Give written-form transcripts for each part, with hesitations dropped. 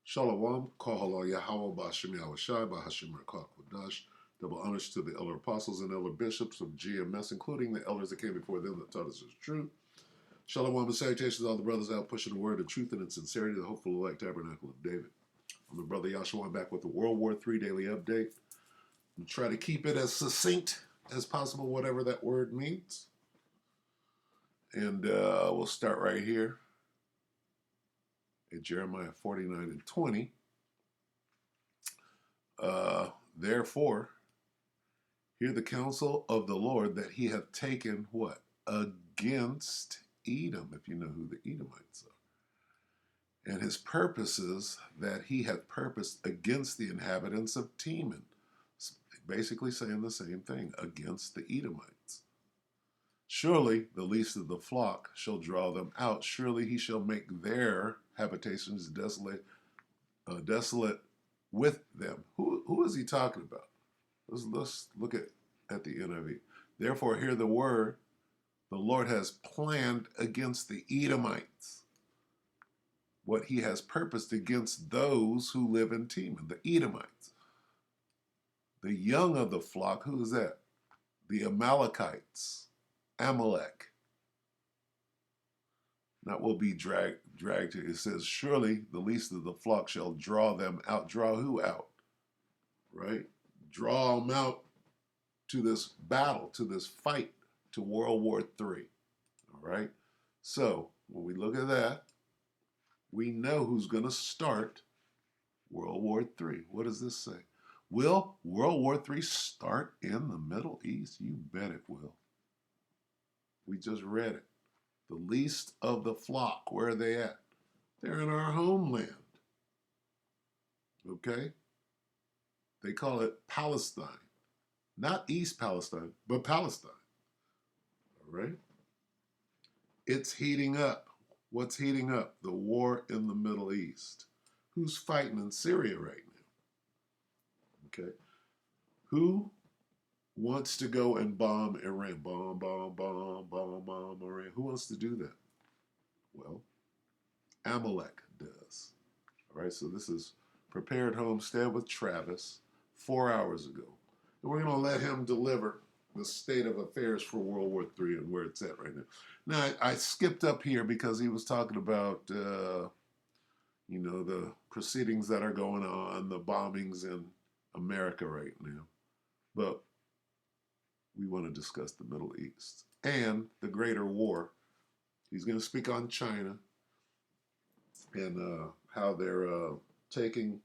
Shalom, Kahala Yahweh Bashim Yahushai Bahashim Rakak Wadash. Double honors to the elder apostles and elder bishops of GMS, including the elders that came before them that taught us the truth. Shalom and salutations to all the brothers out pushing the word of truth and in sincerity, the hopeful elect tabernacle of David. I'm the brother Yahshua. I'm back with the World War III daily update. I'm try to keep it as succinct as possible, whatever that word means. And we'll start right here at Jeremiah 49 and 20. Therefore, hear the counsel of the Lord that he hath taken what? Against Edom, if you know who the Edomites are. And his purposes that he hath purposed against the inhabitants of Teman. Basically saying the same thing, against the Edomites. Surely the least of the flock shall draw them out. Surely he shall make their habitations desolate with them. Who is he talking about? Let's look at the NIV. Therefore, hear the word the Lord has planned against the Edomites, what he has purposed against those who live in Teman, the Edomites. The young of the flock, who is that? The Amalekites, Amalek. That will be dragged to. It says, surely the least of the flock shall draw them out. Draw who out? Right? Draw them out to this battle, to this fight, to World War III. All right? So, when we look at that, we know who's going to start World War III. What does this say? Will World War III start in the Middle East? You bet it will. We just read it. The least of the flock, where are they at? They're in our homeland. Okay? They call it Palestine. Not East Palestine, but Palestine. All right? It's heating up. What's heating up? The war in the Middle East. Who's fighting in Syria right now? Okay? Who wants to go and bomb Iran? Bomb Iran. Who wants to do that? Well, Amalek does. All right, so this is Prepared Homestead with Travis 4 hours ago. And we're going to let him deliver the state of affairs for World War III and where it's at right now. Now, I skipped up here because he was talking about, the proceedings that are going on, the bombings in America right now. But we want to discuss the Middle East and the greater war. He's going to speak on China and how they're taking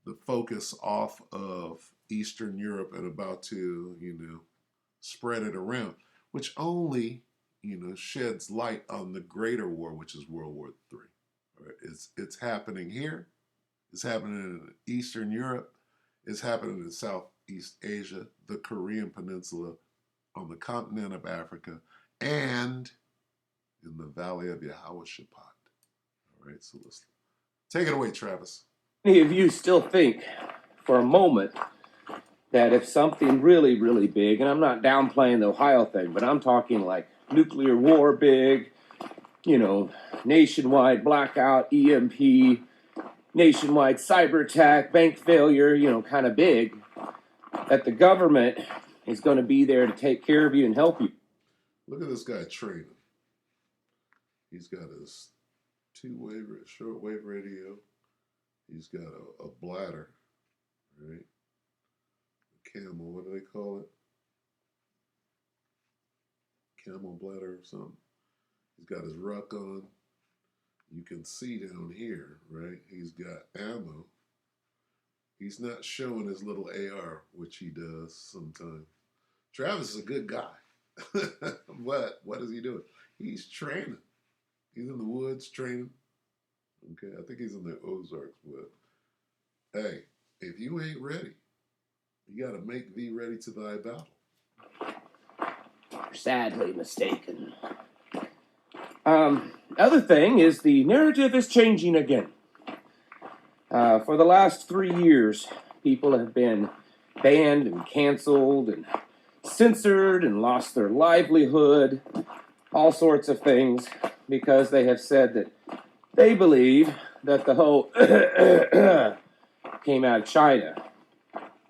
the focus off of Eastern Europe and about to, spread it around, which only, sheds light on the greater war, which is World War III. All right? It's happening here. It's happening in Eastern Europe. It's happening in Southeast Asia, the Korean Peninsula, on the continent of Africa, and in the Valley of Yehoshaphat. All right, so let's take it away, Travis. Many of you still think for a moment that if something really, really big, and I'm not downplaying the Ohio thing, but I'm talking like nuclear war big, nationwide blackout, EMP, nationwide cyber attack, bank failure, kind of big, that the government is going to be there to take care of you and help you. Look at this guy training. He's got his shortwave radio. He's got a bladder, right? A camel, what do they call it? Camel bladder or something. He's got his ruck on. You can see down here, right? He's got ammo. He's not showing his little AR, which he does sometimes. Travis is a good guy. But what is he doing? He's training. He's in the woods training. Okay, I think he's in the Ozarks, but hey, if you ain't ready, you got to make thee ready to thy battle. You're sadly mistaken. Other thing is the narrative is changing again. For the last 3 years, people have been banned and canceled and censored and lost their livelihood, all sorts of things, because they have said that They believe that the whole came out of China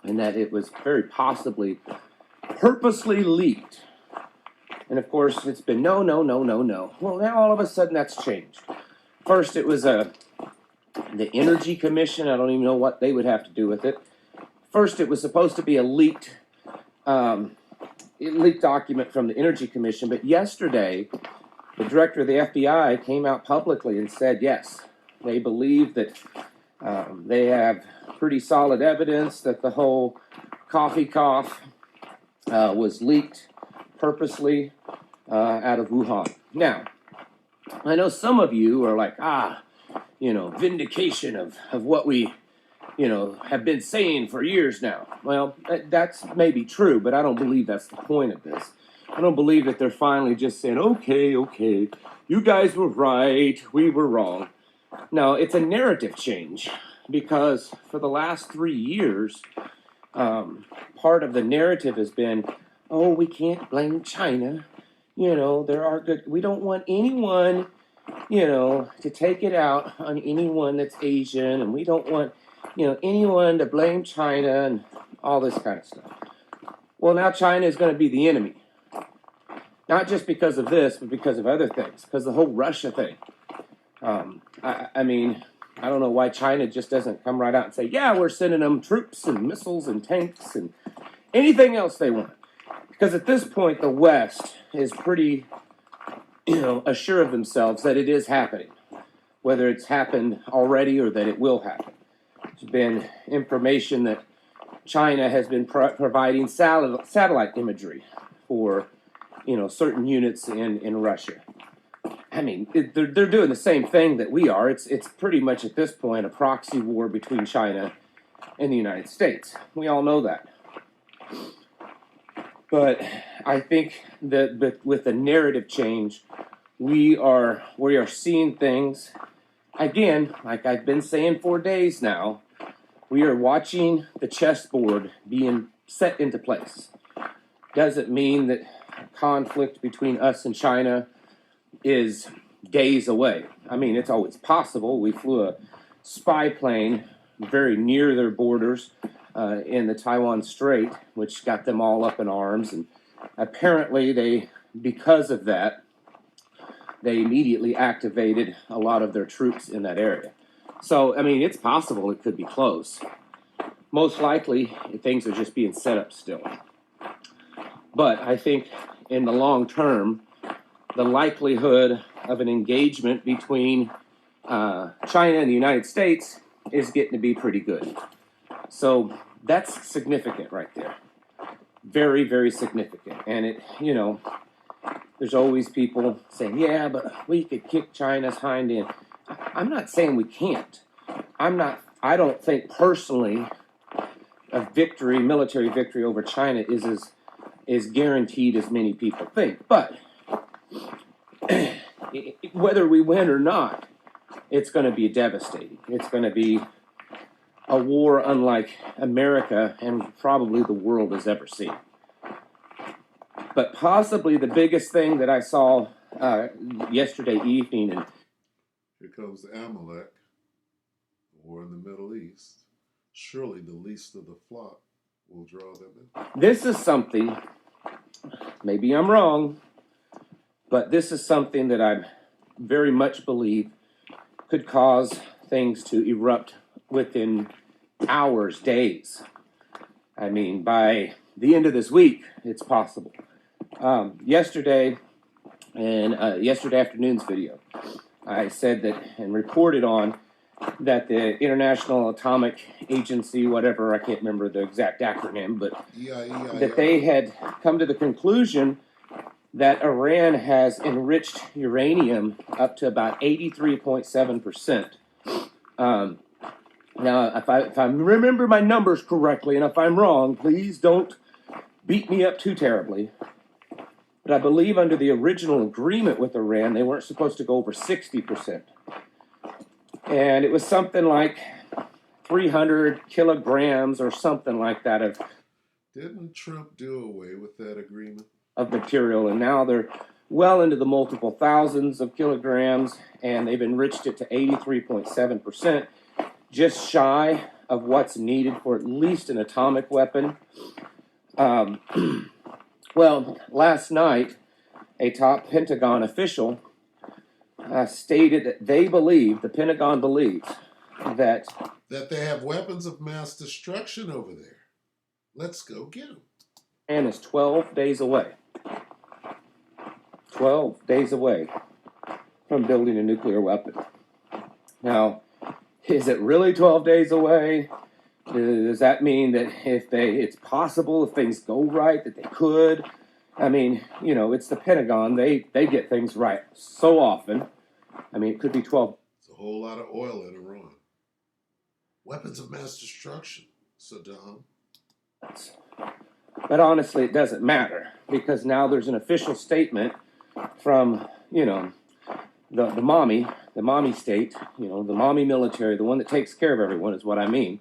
and that it was very possibly purposely leaked. And of course, it's been no, no, no, no, no. Well, now all of a sudden that's changed. First, it was the Energy Commission. I don't even know what they would have to do with it. First, it was supposed to be a leaked document from the Energy Commission, but yesterday, the director of the FBI came out publicly and said, yes, they believe that they have pretty solid evidence that the whole coffee cough was leaked purposely out of Wuhan. Now, I know some of you are like, vindication of what we, have been saying for years now. Well, that's maybe true, but I don't believe that's the point of this. I don't believe that they're finally just saying, okay, you guys were right, we were wrong. No, it's a narrative change because for the last 3 years, part of the narrative has been, oh, we can't blame China. There are good, we don't want anyone, to take it out on anyone that's Asian, and we don't want, anyone to blame China and all this kind of stuff. Well, now China is going to be the enemy. Not just because of this, but because of other things, because the whole Russia thing. I mean, I don't know why China just doesn't come right out and say, yeah, we're sending them troops and missiles and tanks and anything else they want. Because at this point, the West is pretty, assured of themselves that it is happening, whether it's happened already or that it will happen. There's been information that China has been providing satellite imagery for, certain units in Russia. I mean, they're doing the same thing that we are. It's pretty much at this point a proxy war between China and the United States. We all know that. But I think that with the narrative change, we are seeing things again, like I've been saying for days now. We are watching the chessboard being set into place. Doesn't mean that conflict between us and China is days away. I mean, it's always possible. We flew a spy plane very near their borders in the Taiwan Strait, which got them all up in arms. And apparently because of that, they immediately activated a lot of their troops in that area. So, I mean, it's possible it could be close. Most likely, things are just being set up still. But I think in the long term, the likelihood of an engagement between China and the United States is getting to be pretty good. So that's significant right there. Very, very significant. And it, there's always people saying, yeah, but we could kick China's hind end. I'm not saying we can't. I don't think personally a military victory over China is guaranteed as many people think. But whether we win or not, it's going to be devastating. It's going to be a war unlike America and probably the world has ever seen. But possibly the biggest thing that I saw yesterday evening, and Here comes Amalek, war in the Middle East. Surely the least of the flock will draw them in. this is something, maybe I'm wrong, but this is something that I very much believe could cause things to erupt within hours, days. I mean, by the end of this week, it's possible. Yesterday afternoon's video, I said that and reported on that the International Atomic Agency, whatever, I can't remember the exact acronym, but that they had come to the conclusion that Iran has enriched uranium up to about 83.7%. Now, if I remember my numbers correctly, and if I'm wrong, please don't beat me up too terribly. But I believe under the original agreement with Iran, they weren't supposed to go over 60%. And it was something like 300 kilograms or something like that Didn't Trump do away with that agreement? of material. And now they're well into the multiple thousands of kilograms, and they've enriched it to 83.7%, just shy of what's needed for at least an atomic weapon. Well, last night, a top Pentagon official stated that the Pentagon believes that they have weapons of mass destruction over there. Let's go get them. Iran is 12 days away. 12 days away from building a nuclear weapon. Now, is it really 12 days away? Does that mean that it's possible if things go right that they could? I mean, it's the Pentagon. They get things right so often. I mean, it could be 12. It's a whole lot of oil in Iran. Weapons of mass destruction, Saddam. But honestly, it doesn't matter, because now there's an official statement from, the mommy state, the mommy military, the one that takes care of everyone is what I mean,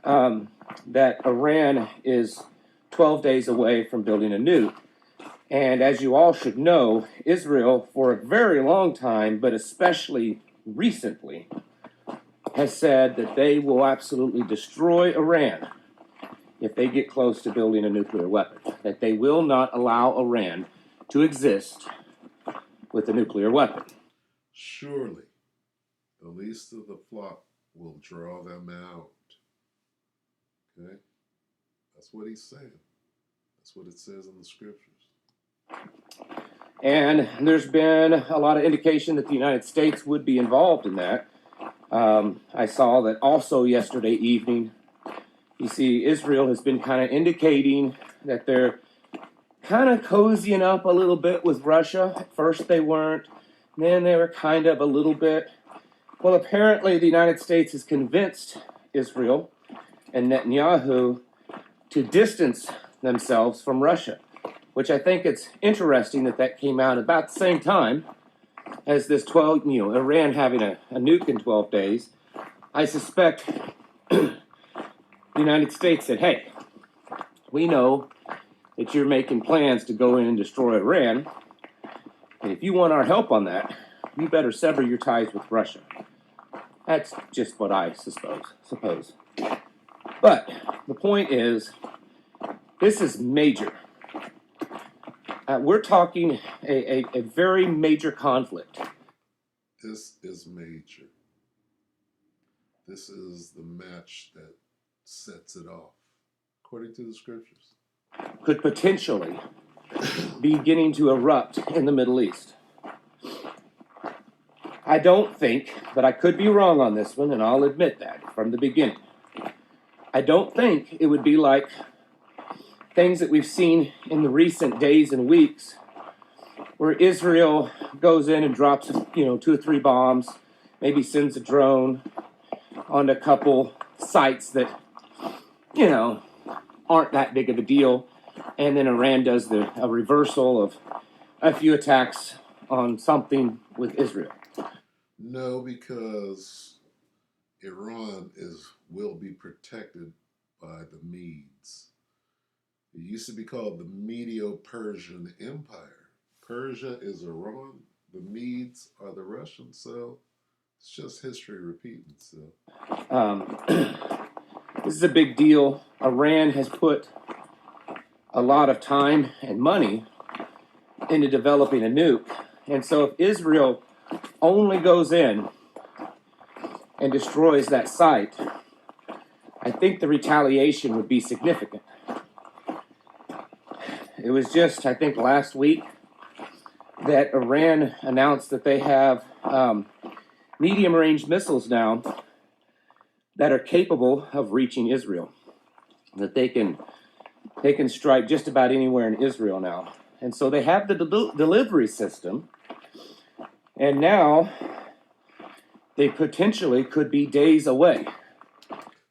that Iran is 12 days away from building a nuke. And as you all should know, Israel, for a very long time, but especially recently, has said that they will absolutely destroy Iran if they get close to building a nuclear weapon, that they will not allow Iran to exist with a nuclear weapon. Surely, the least of the flock will draw them out. Okay? That's what he's saying. That's what it says in the scriptures. And there's been a lot of indication that the United States would be involved in that. I saw that also yesterday evening. You see, Israel has been kind of indicating that they're kind of cozying up a little bit with Russia. At first they weren't, then they were kind of a little bit. Well, apparently the United States has convinced Israel and Netanyahu to distance themselves from Russia, which I think it's interesting that came out about the same time as this Iran having a nuke in 12 days. I suspect the United States said, hey, we know that you're making plans to go in and destroy Iran, and if you want our help on that, you better sever your ties with Russia. That's just what I suppose. But the point is, this is major. We're talking a very major conflict. This is major. This is the match that sets it off, according to the scriptures. Could potentially be beginning to erupt in the Middle East. I don't think, but I could be wrong on this one, and I'll admit that from the beginning. I don't think it would be like things that we've seen in the recent days and weeks, where Israel goes in and drops, 2 or 3 bombs, maybe sends a drone on a couple sites that, aren't that big of a deal, and then Iran does a reversal of a few attacks on something with Israel. No, because Iran will be protected by the Medes. It used to be called the Medo-Persian Empire. Persia is Iran. The Medes are the Russians. So it's just history repeating itself. This is a big deal. Iran has put a lot of time and money into developing a nuke. And so if Israel only goes in and destroys that site, I think the retaliation would be significant. It was just, I think, last week that Iran announced that they have medium-range missiles now that are capable of reaching Israel, that they can strike just about anywhere in Israel now. And so they have the delivery system, and now they potentially could be days away.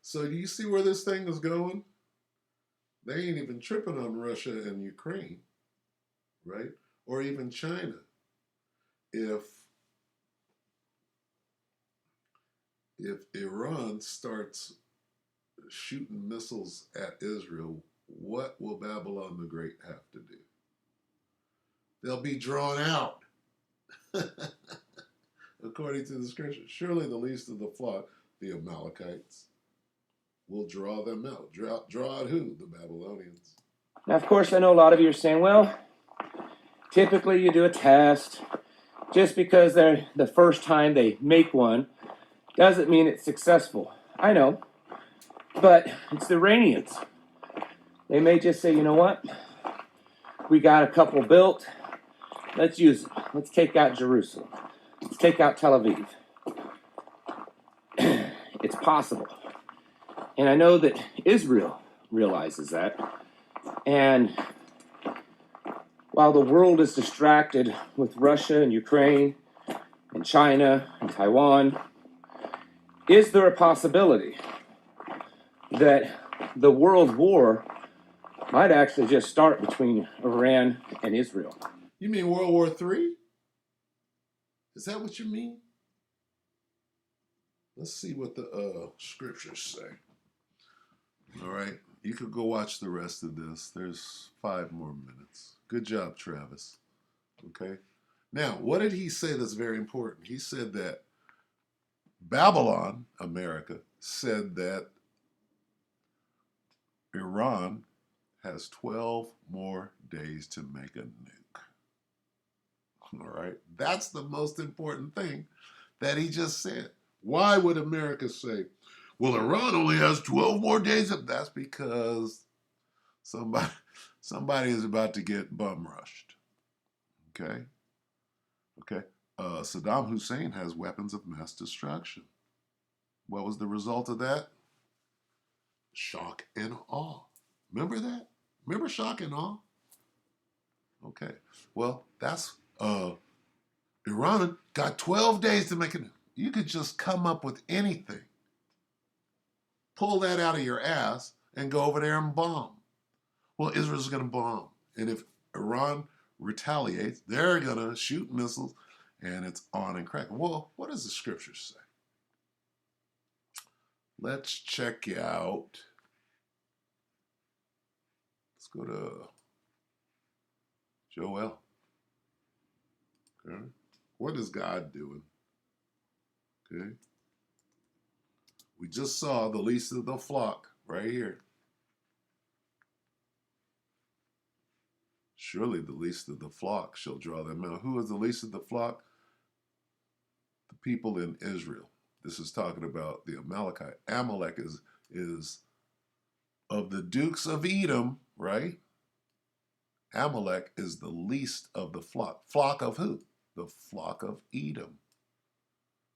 So do you see where this thing is going? They ain't even tripping on Russia and Ukraine, right? Or even China. If Iran starts shooting missiles at Israel, what will Babylon the Great have to do? They'll be drawn out. According to the scripture, surely the least of the flock, the Amalekites, will draw them out. Draw out who? The Babylonians. Now, of course, I know a lot of you are saying, well, typically you do a test. Just because they're the first time they make one doesn't mean it's successful. I know. But it's the Iranians. They may just say, you know what? We got a couple built. Let's use it. Let's take out Jerusalem. Let's take out Tel Aviv. It's possible. And I know that Israel realizes that. And while the world is distracted with Russia and Ukraine and China and Taiwan, is there a possibility that the world war might actually just start between Iran and Israel? You mean World War III? Is that what you mean? Let's see what the scriptures say. All right. You could go watch the rest of this. There's 5 more minutes. Good job, Travis. Okay. Now, what did he say that's very important? He said that Babylon, America, said that Iran has 12 more days to make a nuke. All right. That's the most important thing that he just said. Why would America say, well, Iran only has 12 more days? That's because somebody is about to get bum rushed. Okay? Okay? Saddam Hussein has weapons of mass destruction. What was the result of that? Shock and awe. Remember that? Remember shock and awe? Okay. Well, that's Iran got 12 days to make it. You could just come up with anything. Pull that out of your ass and go over there and bomb. Well, Israel's going to bomb. And if Iran retaliates, they're going to shoot missiles and it's on and cracking. Well, what does the scripture say? Let's check out. Let's go to Joel. Okay. What is God doing? Okay. We just saw the least of the flock right here. Surely the least of the flock shall draw them out. Who is the least of the flock? The people in Israel. This is talking about the Amalekite. Amalek is of the dukes of Edom, right? Amalek is the least of the flock. Flock of who? The flock of Edom.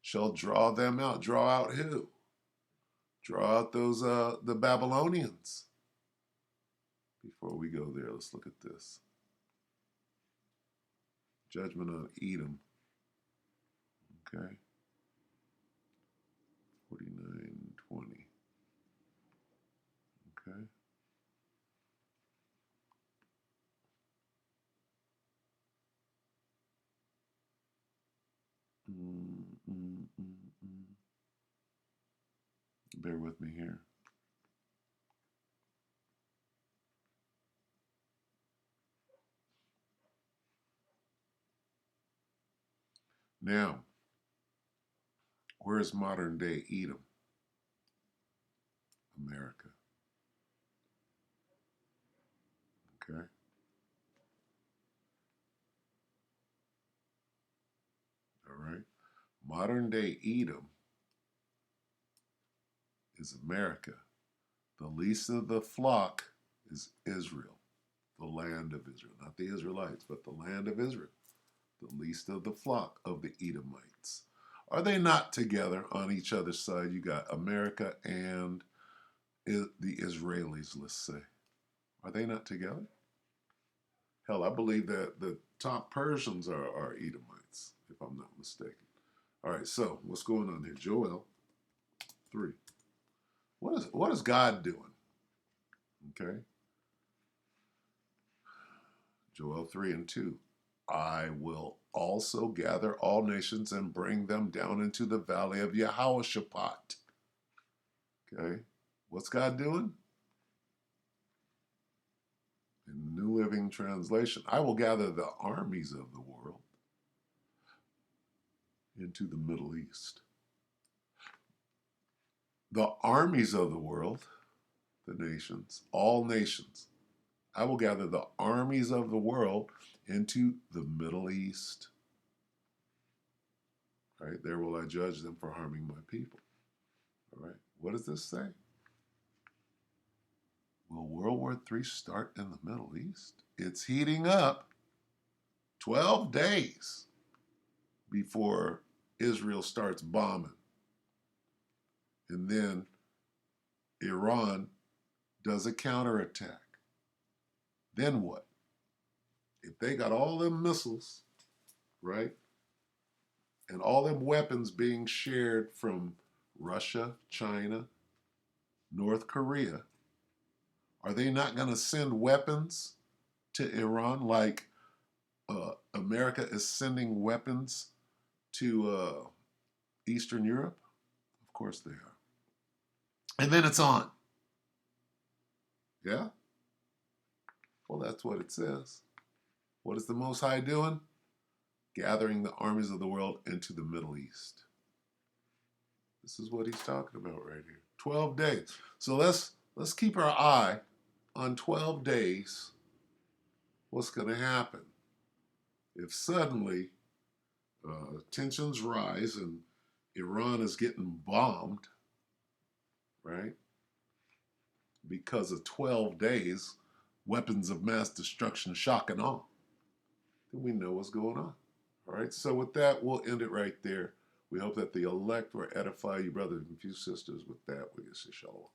Shall draw them out. Draw out who? Draw out those the Babylonians. Before we go there, let's look at this. Judgment on Edom. Okay. 49:20. Okay. Bear with me here. Now, where is modern day Edom? America. Okay. All right. Modern day Edom is America. The least of the flock is Israel, the land of Israel. Not the Israelites, but the land of Israel. The least of the flock of the Edomites. Are they not together on each other's side? You got America and the Israelis, let's say. Are they not together? Hell, I believe that the top Persians are Edomites, if I'm not mistaken. All right, so what's going on here? Joel 3. What is God doing? Okay. Joel 3:2. I will also gather all nations and bring them down into the valley of Jehoshaphat. Okay. What's God doing? In New Living Translation, I will gather the armies of the world into the Middle East. The armies of the world, the nations, all nations. I will gather the armies of the world into the Middle East. All right, there will I judge them for harming my people. All right, what does this say? Will World War III start in the Middle East? It's heating up. 12 days before Israel starts bombing. And then Iran does a counterattack. Then what? If they got all them missiles, right, and all them weapons being shared from Russia, China, North Korea, are they not going to send weapons to Iran like America is sending weapons to Eastern Europe? Of course they are. And then it's on. Yeah? Well, that's what it says. What is the Most High doing? Gathering the armies of the world into the Middle East. This is what he's talking about right here. 12 days. So let's keep our eye on 12 days. What's going to happen? If suddenly tensions rise and Iran is getting bombed, right? Because of 12 days, weapons of mass destruction, shock and awe, then we know what's going on. All right, so with that, we'll end it right there. We hope that the elect will edify you, brothers and few sisters. With that, we say shalom.